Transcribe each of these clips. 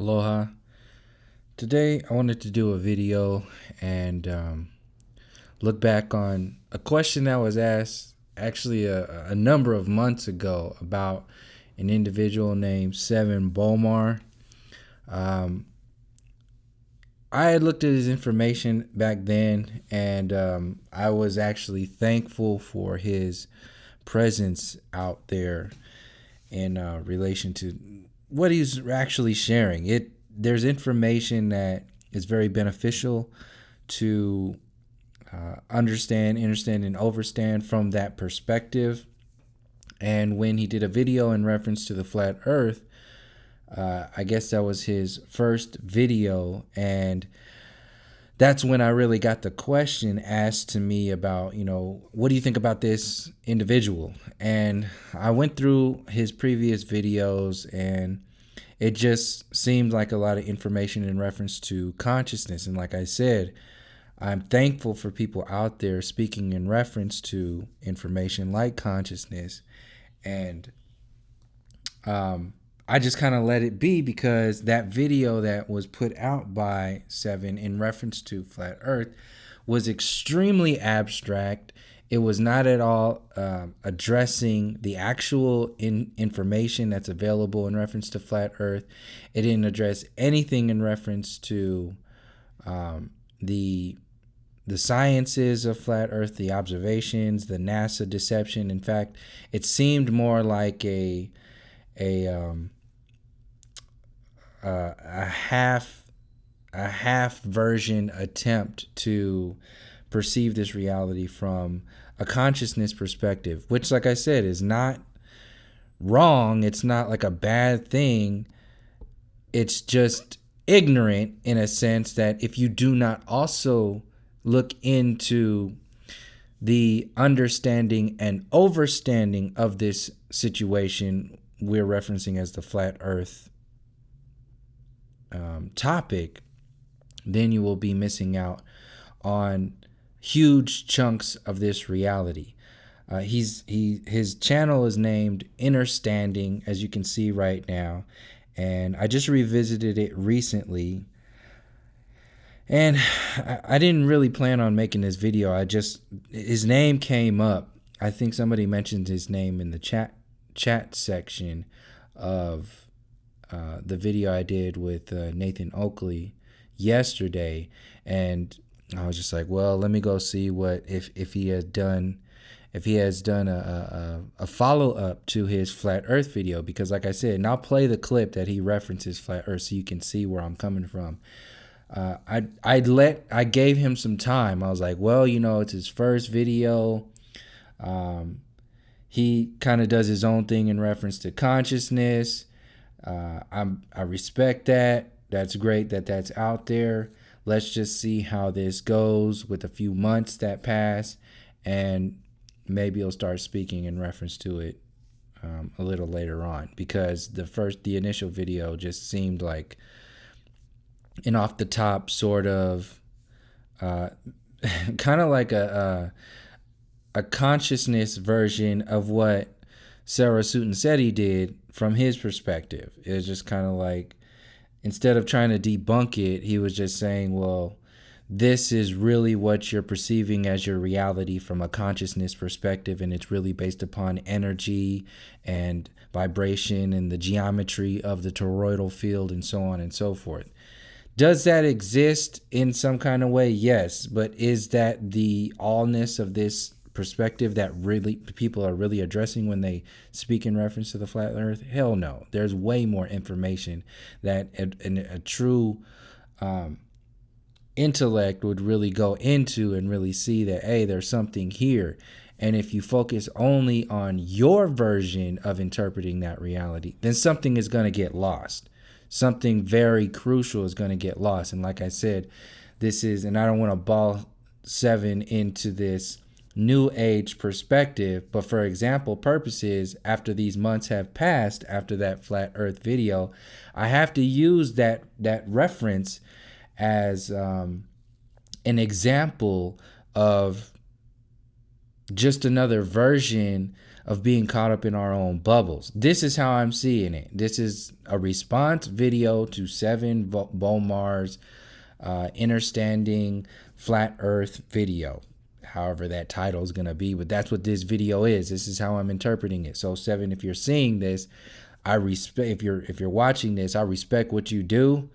Aloha. Today I wanted to do a video and look back on a question that was asked actually a number of months ago about an individual named Sevan Bomar. Um, I had looked at his information back then, and I was actually thankful for his presence out there in relation to what he's actually sharing. There's information that is very beneficial to understand, and overstand from that perspective. And when he did a video in reference to the flat Earth, I guess that was his first video, and that's when I really got the question asked to me about, what do you think about this individual? And I went through his previous videos, and it just seemed like a lot of information in reference to consciousness. And like I said, I'm thankful for people out there speaking in reference to information like consciousness. And I just kind of let it be, because that video that was put out by Sevan in reference to flat Earth was extremely abstract. It was not at all addressing the actual information that's available in reference to flat Earth. It didn't address anything in reference to the sciences of flat Earth, the observations, the NASA deception. In fact, it seemed more like a half version attempt to perceive this reality from a consciousness perspective, which, like I said, is not wrong. It's not like a bad thing. It's just ignorant in a sense that if you do not also look into the understanding and overstanding of this situation we're referencing as the flat Earth topic, then you will be missing out on huge chunks of this reality. His channel is named Understanding, as you can see right now, and I just revisited it recently. And I didn't really plan on making this video. His name came up. I think somebody mentioned his name in the chat section of the video I did with Nathan Oakley yesterday, and I was just like, well, let me go see what if he has done a follow up to his flat Earth video, because like I said, and I'll play the clip that he references flat Earth so you can see where I'm coming from. I gave him some time. I was like, well, it's his first video. He kind of does his own thing in reference to consciousness. I respect that. That's great that that's out there. Let's just see how this goes with a few months that pass, and maybe he'll start speaking in reference to it a little later on, because the initial video just seemed like an off the top sort of kind of like a consciousness version of what Sarah Sutton-Seti did from his perspective. It was just kind of like, instead of trying to debunk it, he was just saying, well, this is really what you're perceiving as your reality from a consciousness perspective, and it's really based upon energy and vibration and the geometry of the toroidal field and so on and so forth. Does that exist in some kind of way? Yes, but is that the allness of this perspective that really people are really addressing when they speak in reference to the flat Earth? Hell no. There's way more information that a true intellect would really go into and really see that, hey, there's something here. And if you focus only on your version of interpreting that reality, then something is going to get lost. Something very crucial is going to get lost. And like I said, and I don't want to ball Sevan into this new age perspective, but for example purposes, after these months have passed after that flat Earth video, I have to use that reference as an example of just another version of being caught up in our own bubbles. This is how I'm seeing it. This is a response video to Sevan Bomar's Understanding Flat Earth video, however that title is going to be, but that's what this video is. This is how I'm interpreting it. So Sevan, if you're seeing this, I respect, if you're watching this, I respect what you do.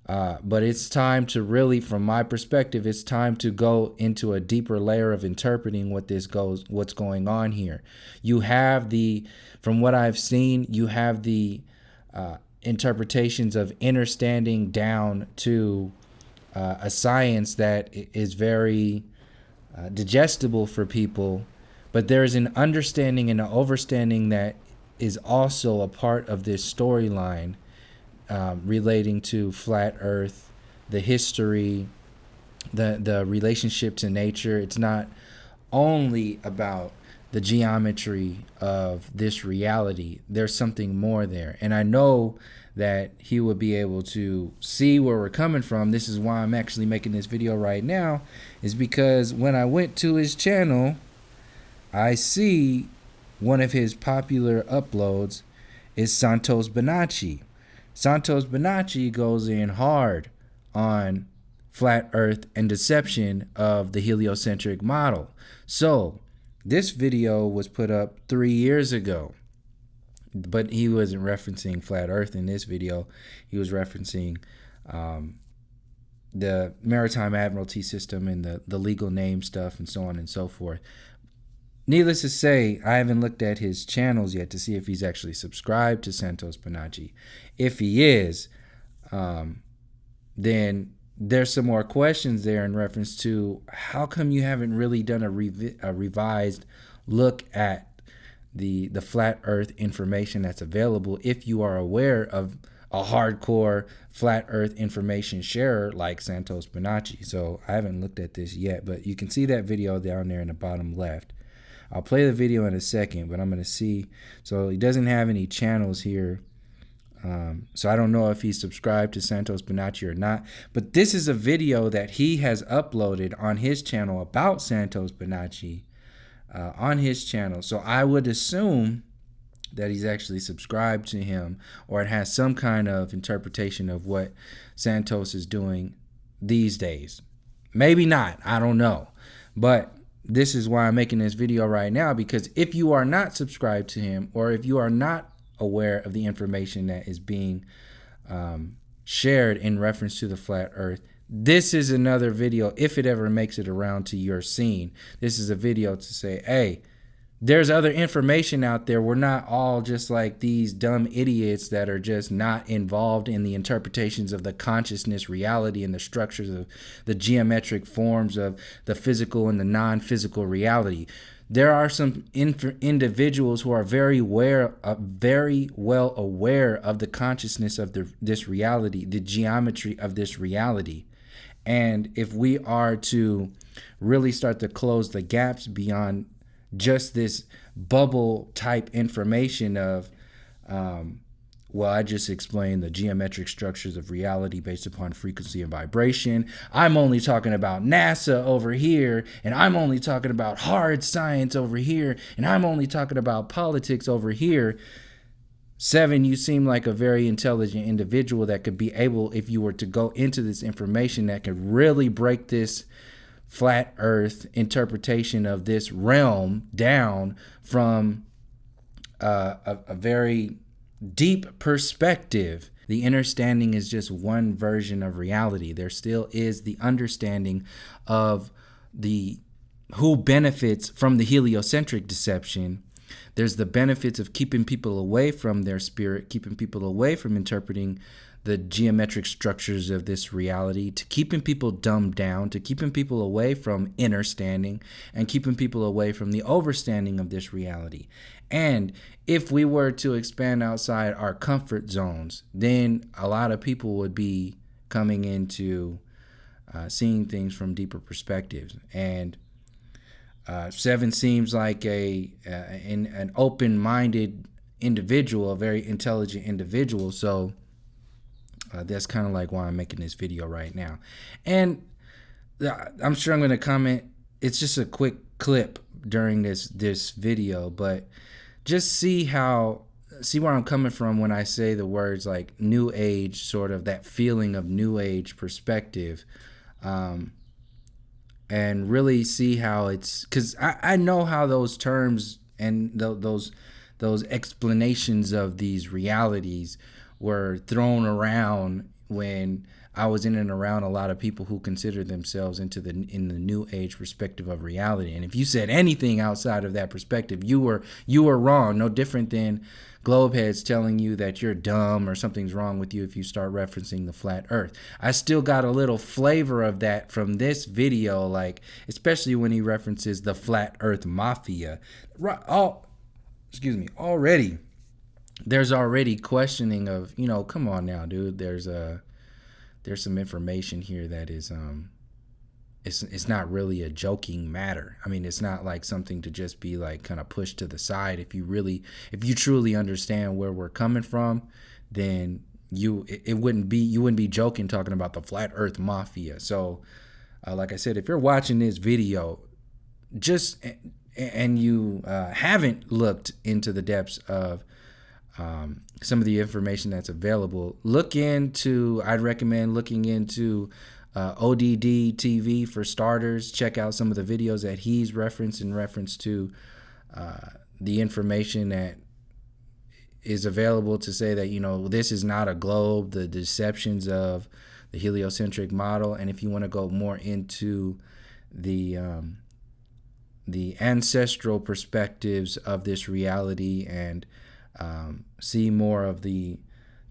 But it's time to really, from my perspective, it's time to go into a deeper layer of interpreting what's going on here. You have from what I've seen, you have the interpretations of understanding down to a science that is very digestible for people, but there's an understanding and an overstanding that is also a part of this storyline relating to flat Earth, the history, the relationship to nature. It's not only about the geometry of this reality. There's something more there, and I know that he would be able to see where we're coming from. This is why I'm actually making this video right now, is because when I went to his channel, I see one of his popular uploads is Santos Bonacci. Santos Bonacci goes in hard on flat Earth and deception of the heliocentric model. So this video was put up 3 years ago, but he wasn't referencing flat Earth in this video. He was referencing the Maritime Admiralty system and the legal name stuff and so on and so forth. Needless to say, I haven't looked at his channels yet to see if he's actually subscribed to Santos Bonacci. If he is, then there's some more questions there in reference to how come you haven't really done a revised look at the flat Earth information that's available if you are aware of a hardcore flat Earth information sharer like Santos Bonacci. So I haven't looked at this yet, but you can see that video down there in the bottom left. I'll play the video in a second, but I'm going to see. So he doesn't have any channels here. So I don't know if he's subscribed to Santos Bonacci or not. But this is a video that he has uploaded on his channel about Santos Bonacci on his channel. So I would assume that he's actually subscribed to him, or it has some kind of interpretation of what Santos is doing these days. Maybe not. I don't know. But this is why I'm making this video right now, because if you are not subscribed to him, or if you are not aware of the information that is being shared in reference to the flat Earth, this is another video, if it ever makes it around to your scene. This is a video to say, hey, there's other information out there. We're not all just like these dumb idiots that are just not involved in the interpretations of the consciousness reality and the structures of the geometric forms of the physical and the non-physical reality. There are some individuals who are very well aware of the consciousness of this reality, the geometry of this reality. And if we are to really start to close the gaps beyond just this bubble type information of, well, I just explained the geometric structures of reality based upon frequency and vibration. I'm only talking about NASA over here, and I'm only talking about hard science over here, and I'm only talking about politics over here. Sevan, you seem like a very intelligent individual that could be able, if you were to go into this information, that could really break this flat Earth interpretation of this realm down from a very deep perspective. The understanding is just one version of reality. There still is the understanding of who benefits from the heliocentric deception. There's the benefits of keeping people away from their spirit, keeping people away from interpreting the geometric structures of this reality, to keeping people dumbed down, to keeping people away from understanding, and keeping people away from the overstanding of this reality. And if we were to expand outside our comfort zones, then a lot of people would be coming into seeing things from deeper perspectives. And Sevan seems like an open-minded individual, a very intelligent individual. So that's kind of like why I'm making this video right now. And I'm sure I'm going to comment. It's just a quick clip during this video, but just see where I'm coming from when I say the words like new age, sort of that feeling of new age perspective, and really see how it's, because I know how those terms and those explanations of these realities were thrown around when I was in and around a lot of people who consider themselves in the new age perspective of reality. And if you said anything outside of that perspective, you were wrong. No different than globeheads telling you that you're dumb or something's wrong with you if you start referencing the flat earth. I still got a little flavor of that from this video, like especially when he references the flat earth mafia. Already there's already questioning of, come on now, dude. There's some information here that is it's not really a joking matter. I mean, it's not like something to just be like kind of pushed to the side. If you truly understand where we're coming from, then you wouldn't be joking talking about the flat earth mafia. So like I said, if you're watching this video and you haven't looked into the depths of some of the information that's available, I'd recommend looking into ODD TV for starters. Check out some of the videos that he's referenced in reference to the information that is available to say that, this is not a globe, the deceptions of the heliocentric model. And if you want to go more into the ancestral perspectives of this reality and see more of the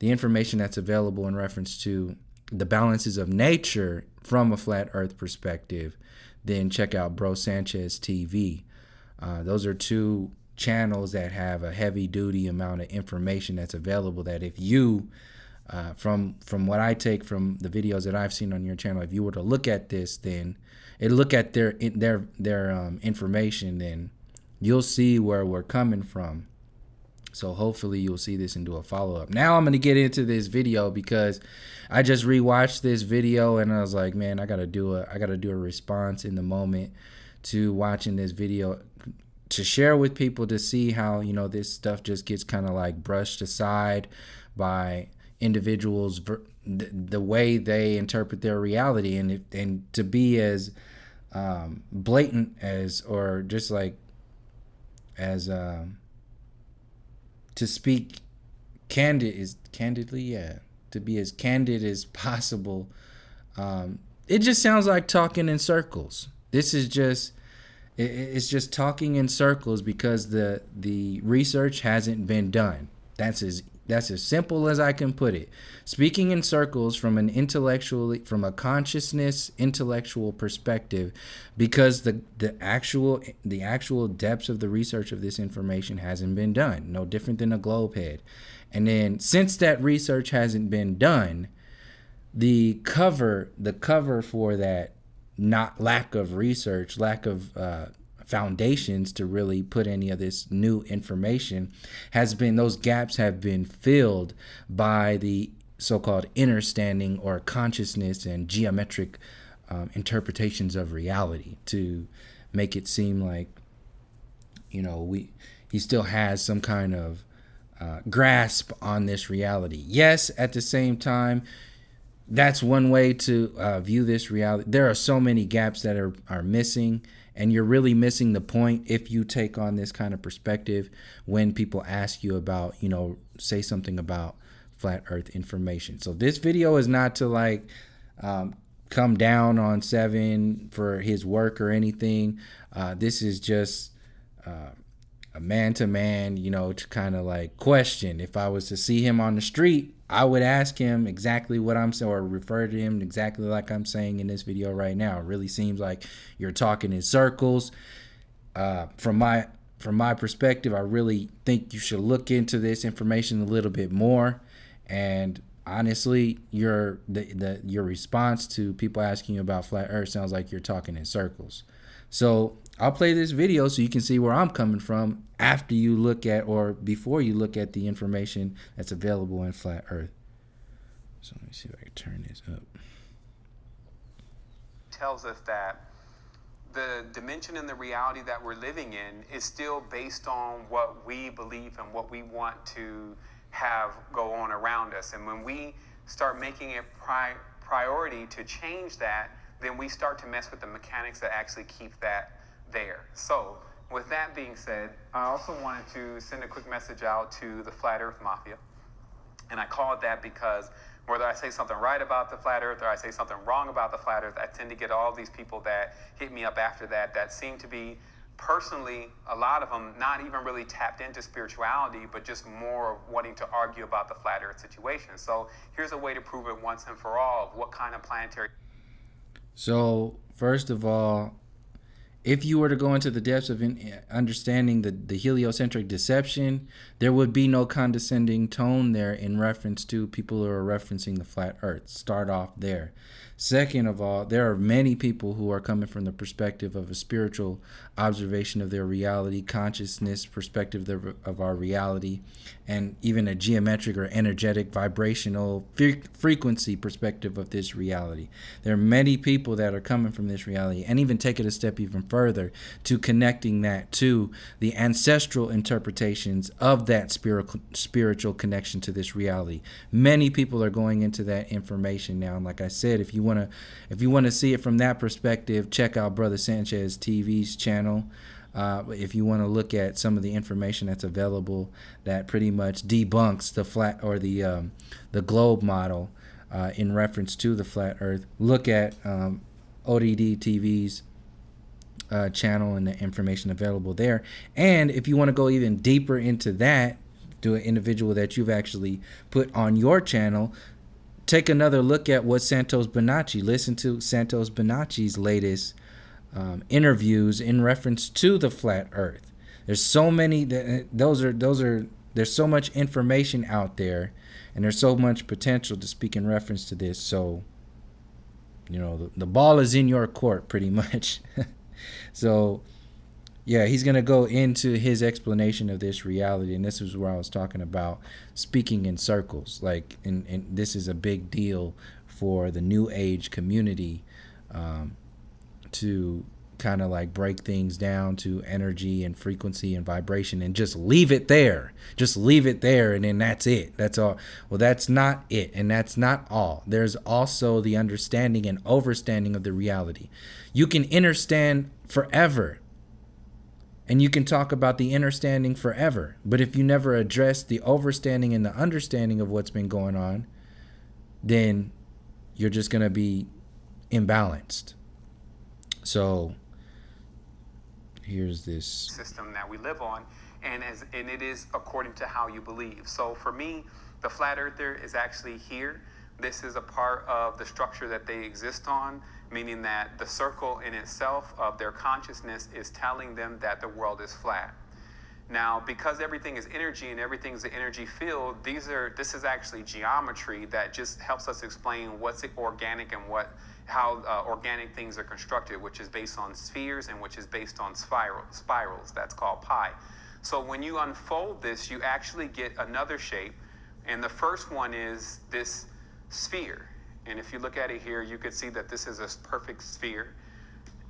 information that's available in reference to the balances of nature from a flat earth perspective, then check out Bro Sanchez TV. Those are two channels that have a heavy duty amount of information that's available, that if you from what I take from the videos that I've seen on your channel, if you were to look at this, then look at their information, then you'll see where we're coming from. So hopefully you'll see this and do a follow-up. Now I'm going to get into this video because I just rewatched this video and I was like, man, I got to do a response in the moment to watching this video to share with people, to see how, this stuff just gets kind of like brushed aside by individuals, the way they interpret their reality, and to be as blatant as, or just like as to speak candidly, to be as candid as possible. It just sounds like talking in circles. This is just, it's just talking in circles because the research hasn't been done. That's as simple as I can put it. Speaking in circles from a consciousness intellectual perspective, because the actual depths of the research of this information hasn't been done. No different than a globe head. And then since that research hasn't been done, the cover for that lack of research, lack of foundations to really put any of this new information, those gaps have been filled by the so-called understanding or consciousness and geometric interpretations of reality, to make it seem like, he still has some kind of grasp on this reality. Yes, at the same time, that's one way to view this reality. There are so many gaps that are missing, and you're really missing the point if you take on this kind of perspective when people ask you about, say something about flat earth information. So this video is not to come down on Sevan for his work or anything. This is just a man-to-man, to kind of question. If I was to see him on the street, I would ask him exactly what I'm saying, or refer to him exactly like I'm saying in this video right now. It really seems like you're talking in circles. From my perspective, I really think you should look into this information a little bit more. And honestly, your response to people asking you about flat earth sounds like you're talking in circles. So I'll play this video so you can see where I'm coming from after you look at, or before you look at, the information that's available in flat earth. So let me see if I can turn this up. Tells us that the dimension and the reality that we're living in is still based on what we believe and what we want to have go on around us. And when we start making it priority to change that, then we start to mess with the mechanics that actually keep that there. So with that being said, I also wanted to send a quick message out to the Flat Earth Mafia. And I call it that because whether I say something right about the flat earth or I say something wrong about the flat earth, I tend to get all these people that hit me up after that seem to be, personally, a lot of them not even really tapped into spirituality, but just more wanting to argue about the flat earth situation. So here's a way to prove it once and for all of what kind of planetary... So, first of all, if you were to go into the depths of understanding the heliocentric deception, there would be no condescending tone there in reference to people who are referencing the flat earth. Start off there. Second of all, there are many people who are coming from the perspective of a spiritual observation of their reality, consciousness perspective of our reality, and even a geometric or energetic vibrational frequency perspective of this reality. There are many people that are coming from this reality, and even take it a step even further to connecting that to the ancestral interpretations of that spiritual connection to this reality. Many people are going into that information now, and like I said, if you want to see it from that perspective, check out Brother Sanchez TV's channel. If you want to look at some of the information that's available that pretty much debunks the flat or the globe model in reference to the flat earth, look at ODD TV's channel and the information available there. And if you want to go even deeper into that, to an individual that you've actually put on your channel, take another look at what Santos Bonacci. Listen to Santos Bonacci's latest interviews in reference to the flat earth. There's so many there's so much information out there, and there's so much potential to speak in reference to this. So, the ball is in your court pretty much. So, yeah, he's going to go into his explanation of this reality, and this is where I was talking about speaking in circles. And this is a big deal for the New Age community, to kind of break things down to energy and frequency and vibration and just leave it there. Just leave it there, and then that's it. That's all. Well, that's not it, and that's not all. There's also the understanding and overstanding of the reality. You can understand forever, and you can talk about the understanding forever, but if you never address the overstanding and the understanding of what's been going on, then you're just going to be imbalanced. So here's this system that we live on, and it is according to how you believe. So for me, the flat earther is actually here. This is a part of the structure that they exist on, meaning that the circle in itself of their consciousness is telling them that the world is flat. Now, because everything is energy and everything's an energy field, this is actually geometry that just helps us explain what's organic and how organic things are constructed, which is based on spheres and which is based on spirals. That's called pi. So when you unfold this, you actually get another shape, and the first one is this sphere. And if you look at it here, you can see that this is a perfect sphere.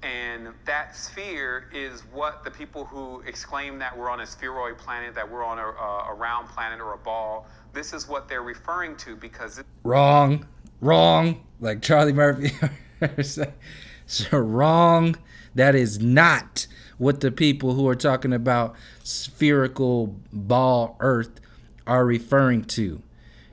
And that sphere is what the people who exclaim that we're on a spheroid planet, that we're on a round planet or a ball, this is what they're referring to, because... Wrong. Like Charlie Murphy. So wrong. That is not what the people who are talking about spherical ball Earth are referring to.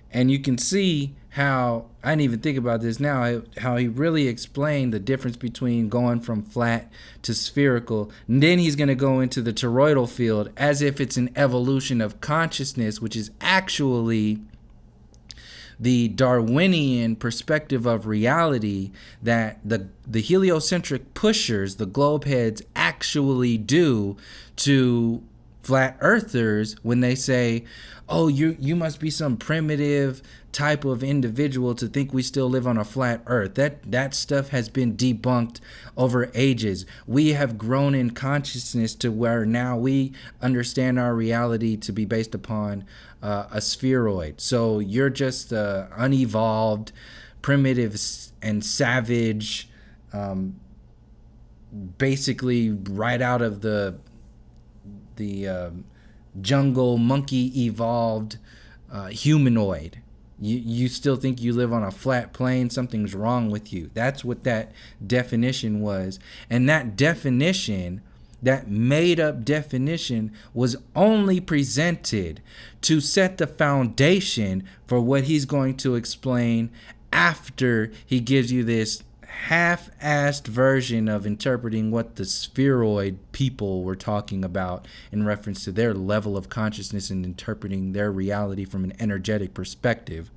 And you can see how, I didn't even think about this now, how he really explained the difference between going from flat to spherical. And then he's going to go into the toroidal field as if it's an evolution of consciousness, which is actually the Darwinian perspective of reality that the heliocentric pushers, the globe heads, actually do to flat earthers when they say, oh, you must be some primitive type of individual to think we still live on a flat earth. That stuff has been debunked over ages. We have grown in consciousness to where now we understand our reality to be based upon a spheroid. So you're just unevolved, primitive, and savage basically right out of the jungle, monkey evolved humanoid. You still think you live on a flat plane? Something's wrong with you. That's what that definition was. And that definition, that made up definition, was only presented to set the foundation for what he's going to explain after he gives you this half-assed version of interpreting what the spheroid people were talking about in reference to their level of consciousness and interpreting their reality from an energetic perspective,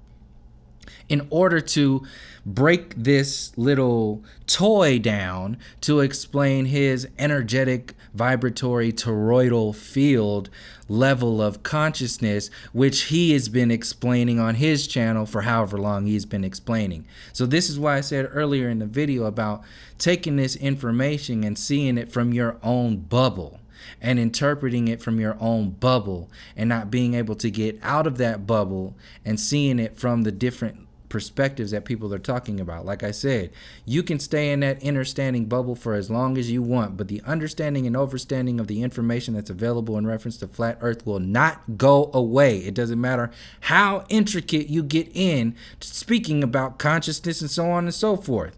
in order to break this little toy down to explain his energetic vibratory toroidal field level of consciousness, which he has been explaining on his channel for however long he's been explaining. So this is why I said earlier in the video about taking this information and seeing it from your own bubble and interpreting it from your own bubble, and not being able to get out of that bubble and seeing it from the different perspectives that people are talking about. Like I said, you can stay in that understanding bubble for as long as you want, but the understanding and overstanding of the information that's available in reference to flat earth will not go away. It doesn't matter how intricate you get in speaking about consciousness and so on and so forth.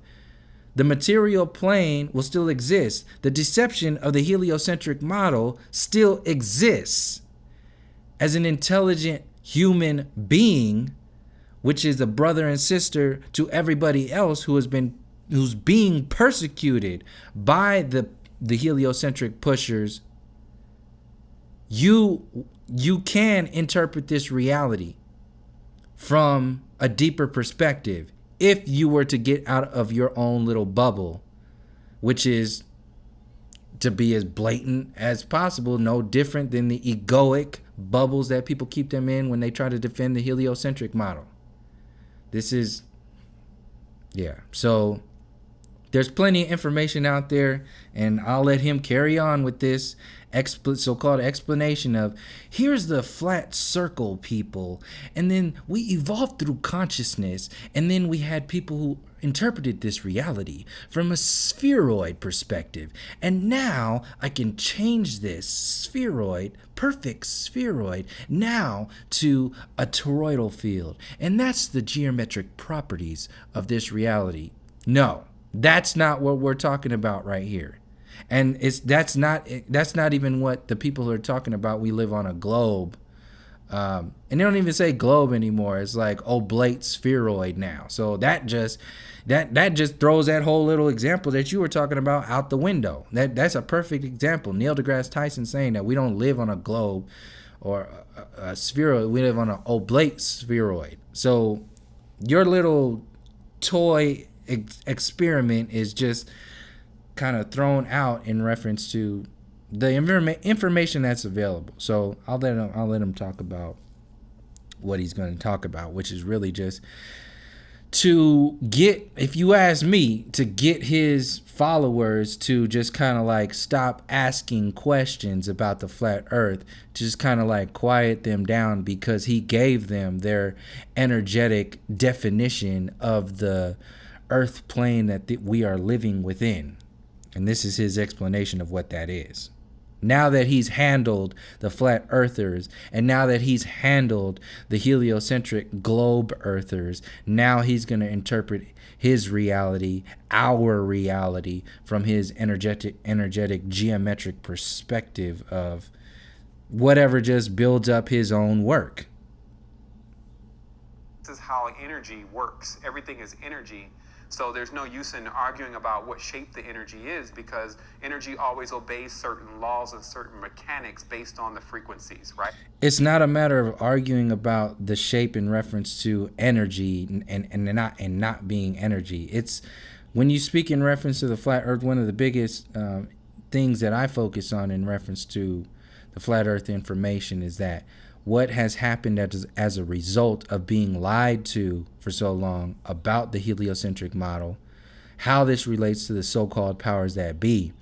The material plane will still exist. The deception of the heliocentric model still exists. As an intelligent human being, which is a brother and sister to everybody else who's being persecuted by the heliocentric pushers, you can interpret this reality from a deeper perspective if you were to get out of your own little bubble, which is, to be as blatant as possible, no different than the egoic bubbles that people keep them in when they try to defend the heliocentric model. This is, yeah. So there's plenty of information out there, and I'll let him carry on with this so-called explanation of, here's the flat circle people, and then we evolved through consciousness, and then we had people who interpreted this reality from a spheroid perspective, and now I can change this spheroid, perfect spheroid, now to a toroidal field, and that's the geometric properties of this reality. No, that's not what we're talking about right here. And that's not even what the people are talking about. We live on a globe, and they don't even say globe anymore. It's like oblate spheroid now. So that just throws that whole little example that you were talking about out the window. That's a perfect example. Neil deGrasse Tyson saying that we don't live on a globe or a spheroid. We live on an oblate spheroid. So your little toy experiment is just kind of thrown out in reference to the information that's available. So I'll let him talk about what he's going to talk about, which is really just to get, if you ask me, to get his followers to just kind of like stop asking questions about the flat earth, to just kind of like quiet them down, because he gave them their energetic definition of the earth plane that we are living within. And this is his explanation of what that is. Now that he's handled the flat earthers, and now that he's handled the heliocentric globe earthers, now he's going to interpret his reality, our reality, from his energetic geometric perspective of whatever just builds up his own work. This is how energy works. Everything is energy. So there's no use in arguing about what shape the energy is, because energy always obeys certain laws and certain mechanics based on the frequencies, right? It's not a matter of arguing about the shape in reference to energy and not being energy. It's when you speak in reference to the flat earth, one of the biggest things that I focus on in reference to the flat earth information is that what has happened as a result of being lied to for so long about the heliocentric model, how this relates to the so-called powers that be.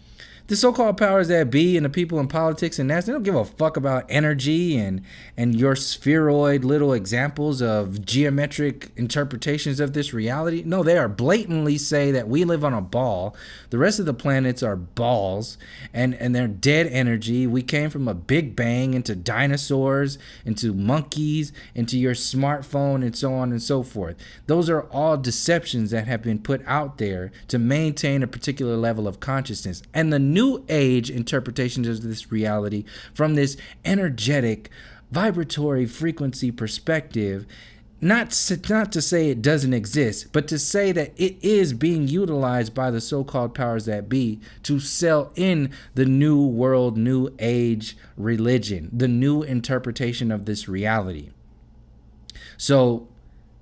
The so-called powers that be and the people in politics and that, they don't give a fuck about energy and your spheroid little examples of geometric interpretations of this reality. No, they are blatantly say that we live on a ball. The rest of the planets are balls, and they're dead energy. We came from a big bang into dinosaurs, into monkeys, into your smartphone, and so on and so forth. Those are all deceptions that have been put out there to maintain a particular level of consciousness. And the New Age interpretations of this reality from this energetic, vibratory frequency perspective, not to say it doesn't exist, but to say that it is being utilized by the so-called powers that be to sell in the new world, new age religion, the new interpretation of this reality. So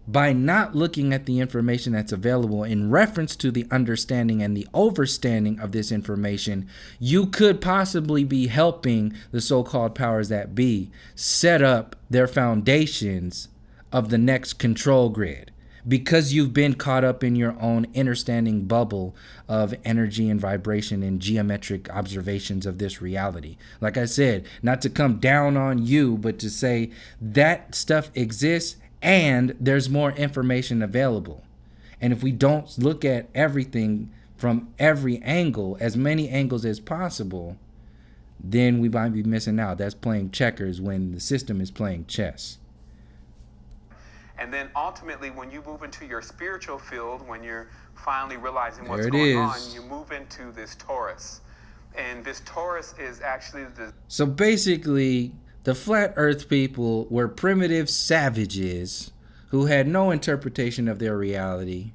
by not looking at the information that's available in reference to the understanding and the overstanding of this information, you could possibly be helping the so-called powers that be set up their foundations of the next control grid, because you've been caught up in your own understanding bubble of energy and vibration and geometric observations of this reality. Like I said, not to come down on you, but to say that stuff exists and there's more information available. And if we don't look at everything from every angle, as many angles as possible, then we might be missing out. That's playing checkers when the system is playing chess. And then ultimately, when you move into your spiritual field, when you're finally realizing what's going on, you move into this torus. And this torus is actually the... So basically, the flat earth people were primitive savages who had no interpretation of their reality.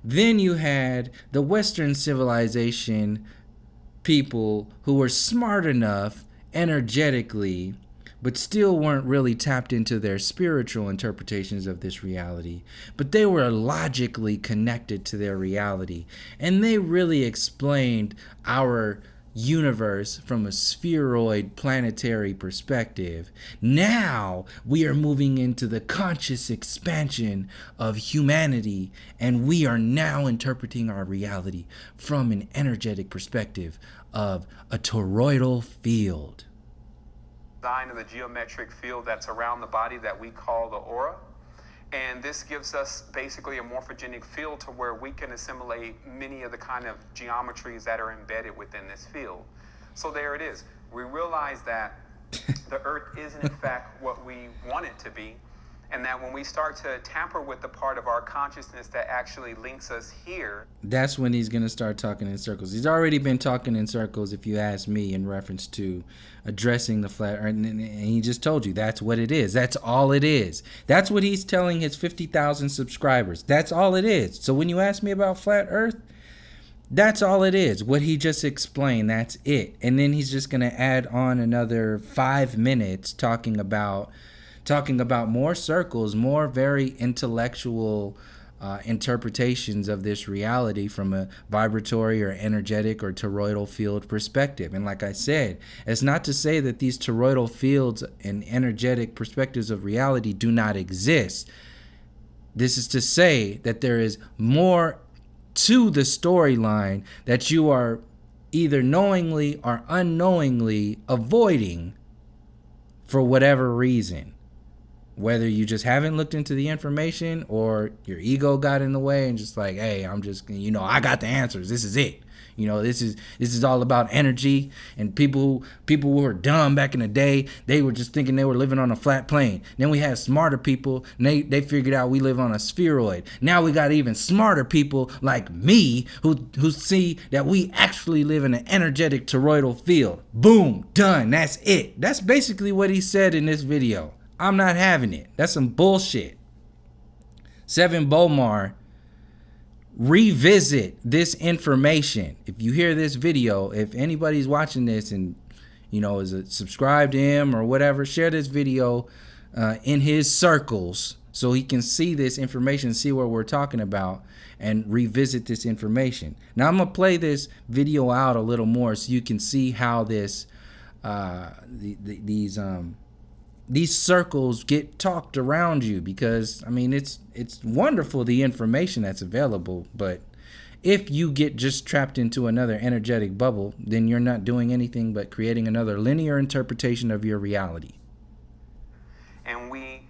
Then you had the Western civilization people who were smart enough energetically, but still weren't really tapped into their spiritual interpretations of this reality. But they were logically connected to their reality. And they really explained our universe from a spheroid planetary perspective. Now we are moving into the conscious expansion of humanity, and we are now interpreting our reality from an energetic perspective of a toroidal field. Design of the geometric field that's around the body that we call the aura. And this gives us basically a morphogenic field to where we can assimilate many of the kind of geometries that are embedded within this field. So there it is. We realize that the earth isn't in fact what we want it to be, and that when we start to tamper with the part of our consciousness that actually links us here, that's when he's going to start talking in circles. He's already been talking in circles, if you ask me, in reference to addressing the flat earth. And he just told you that's what it is. That's all it is. That's what he's telling his 50,000 subscribers. That's all it is. So when you ask me about flat earth, that's all it is. What he just explained, that's it. And then he's just going to add on another 5 minutes talking about more circles, more very intellectual interpretations of this reality from a vibratory or energetic or toroidal field perspective. And like I said, it's not to say that these toroidal fields and energetic perspectives of reality do not exist. This is to say that there is more to the storyline that you are either knowingly or unknowingly avoiding for whatever reason. Whether you just haven't looked into the information or your ego got in the way and just like, hey, I'm just, I got the answers. This is it. This is all about energy. And people who were dumb back in the day, they were just thinking they were living on a flat plane. Then we had smarter people, and they figured out we live on a spheroid. Now we got even smarter people like me who see that we actually live in an energetic toroidal field. Boom, done. That's it. That's basically what he said in this video. I'm not having it. That's some bullshit. Sevan Bomar, revisit this information. If you hear this video, if anybody's watching this and is subscribed to him or whatever, share this video in his circles so he can see this information, see what we're talking about, and revisit this information. Now I'm gonna play this video out a little more so you can see how this these circles get talked around you, because it's wonderful, the information that's available, but If you get just trapped into another energetic bubble, then you're not doing anything but creating another linear interpretation of your reality. And we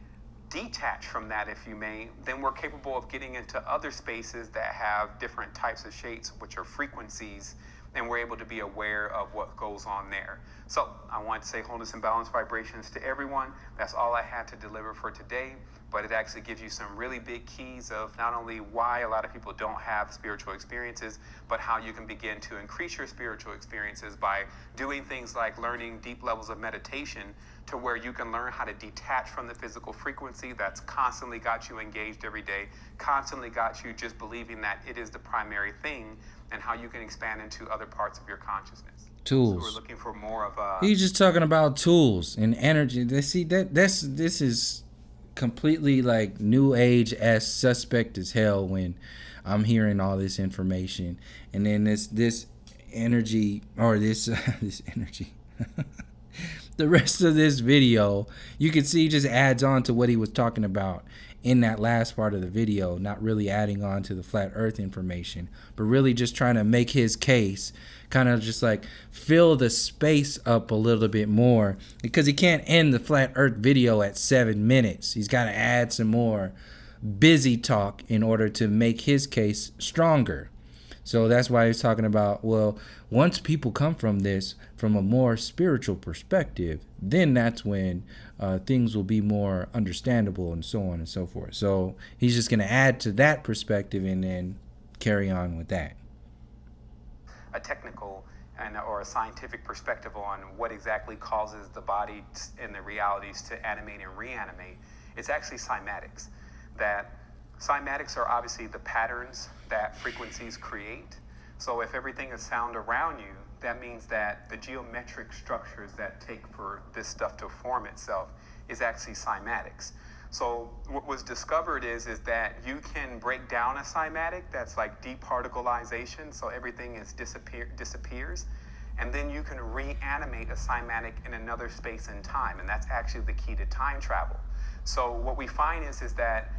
detach from that, if you may, then we're capable of getting into other spaces that have different types of shapes, which are frequencies, and we're able to be aware of what goes on there. So I want to say wholeness and balance vibrations to everyone. That's all I had to deliver for today, but it actually gives you some really big keys of not only why a lot of people don't have spiritual experiences, but how you can begin to increase your spiritual experiences by doing things like learning deep levels of meditation, to where you can learn how to detach from the physical frequency that's constantly got you engaged every day, constantly got you just believing that it is the primary thing, and how you can expand into other parts of your consciousness. Tools. So we're looking for more of a... He's just talking about tools and energy. This is completely like new age-esque, suspect as hell when I'm hearing all this information. And then this energy, or this energy... The rest of this video, you can see, just adds on to what he was talking about in that last part of the video, not really adding on to the flat earth information, but really just trying to make his case, kind of just like fill the space up a little bit more, because he can't end the flat earth video at 7 minutes. He's got to add some more busy talk in order to make his case stronger. So that's why he's talking about, well, once people come from this from a more spiritual perspective, then that's when things will be more understandable and so on and so forth. So he's just going to add to that perspective and then carry on with that. A technical or a scientific perspective on what exactly causes the body and the realities to animate and reanimate. It's actually cymatics. Cymatics are obviously the patterns that frequencies create. So if everything is sound around you, that means that the geometric structures that take for this stuff to form itself is actually cymatics. So what was discovered is that you can break down a cymatic that's like departicleization, so everything is disappears, and then you can reanimate a cymatic in another space and time, and that's actually the key to time travel. So what we find is that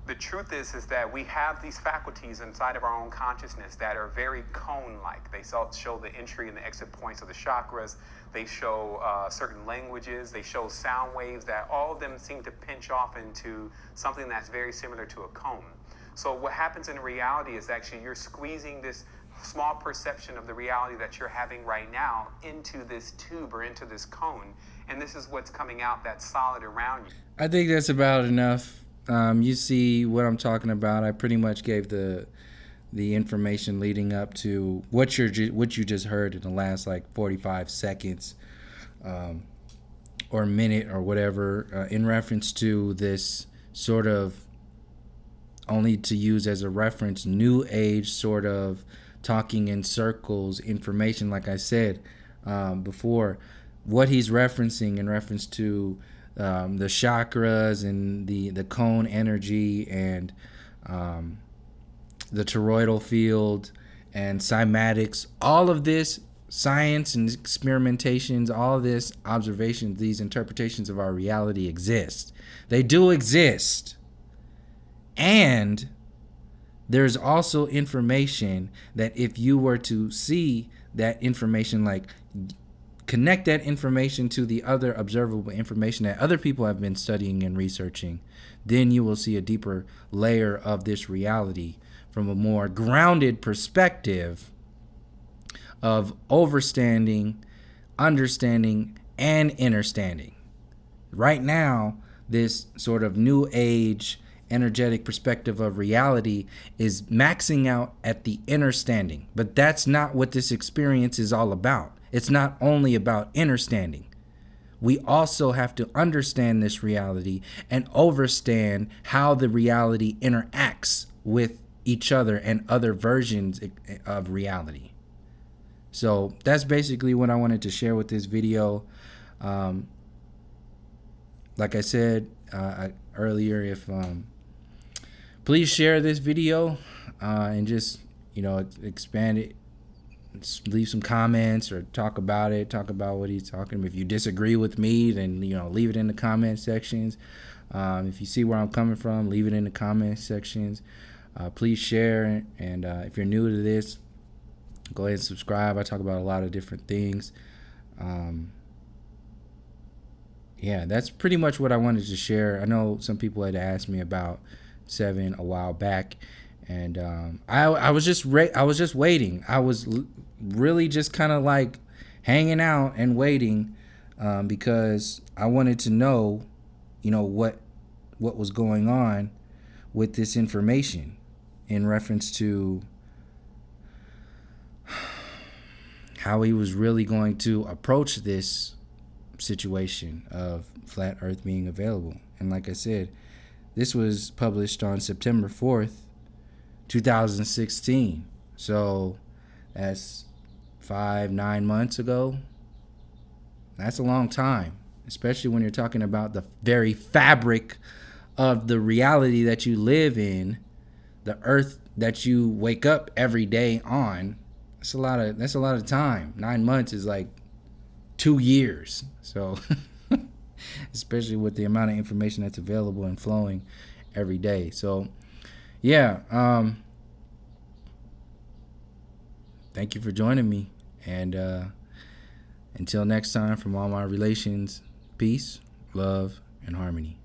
the truth is that we have these faculties inside of our own consciousness that are very cone-like. They show the entry and the exit points of the chakras. They show certain languages. They show sound waves that all of them seem to pinch off into something that's very similar to a cone. So what happens in reality is actually you're squeezing this small perception of the reality that you're having right now into this tube or into this cone, and this is what's coming out that's solid around you. I think that's about enough. You see what I'm talking about. I pretty much gave the information leading up to what you just heard in the last like 45 seconds or minute or whatever, in reference to this sort of, only to use as a reference, new age sort of talking in circles information. Like I said before, what he's referencing in reference to the chakras and the cone energy and the toroidal field and cymatics, all of this science and experimentations, all this observations, these interpretations of our reality exist. They do exist. And there's also information that if you were to see that information, like connect that information to the other observable information that other people have been studying and researching, then you will see a deeper layer of this reality from a more grounded perspective of overstanding, understanding, and understanding. Right now, this sort of new age energetic perspective of reality is maxing out at the understanding, but that's not what this experience is all about. It's not only about understanding. We also have to understand this reality and understand how the reality interacts with each other and other versions of reality. So that's basically what I wanted to share with this video. Like I said earlier, please share this video and just, expand it. Leave some comments or talk about what he's talking about. If you disagree with me, then leave it in the comment sections. If you see where I'm coming from, leave it in the comment sections. Please share, and if you're new to this, go ahead and subscribe. I talk about a lot of different things. Yeah, that's pretty much what I wanted to share. I know some people had asked me about Sevan a while back, and I was just waiting. I was really just kind of like hanging out and waiting, because I wanted to know, what was going on with this information in reference to how he was really going to approach this situation of flat earth being available. And like I said, this was published on September 4th, 2016. So that's 9 months ago. That's a long time, especially when you're talking about the very fabric of the reality that you live in, the earth that you wake up every day on. That's a lot of time. 9 months is like 2 years. So especially with the amount of information that's available and flowing every day. So yeah, thank you for joining me, and until next time, from all my relations, peace, love, and harmony.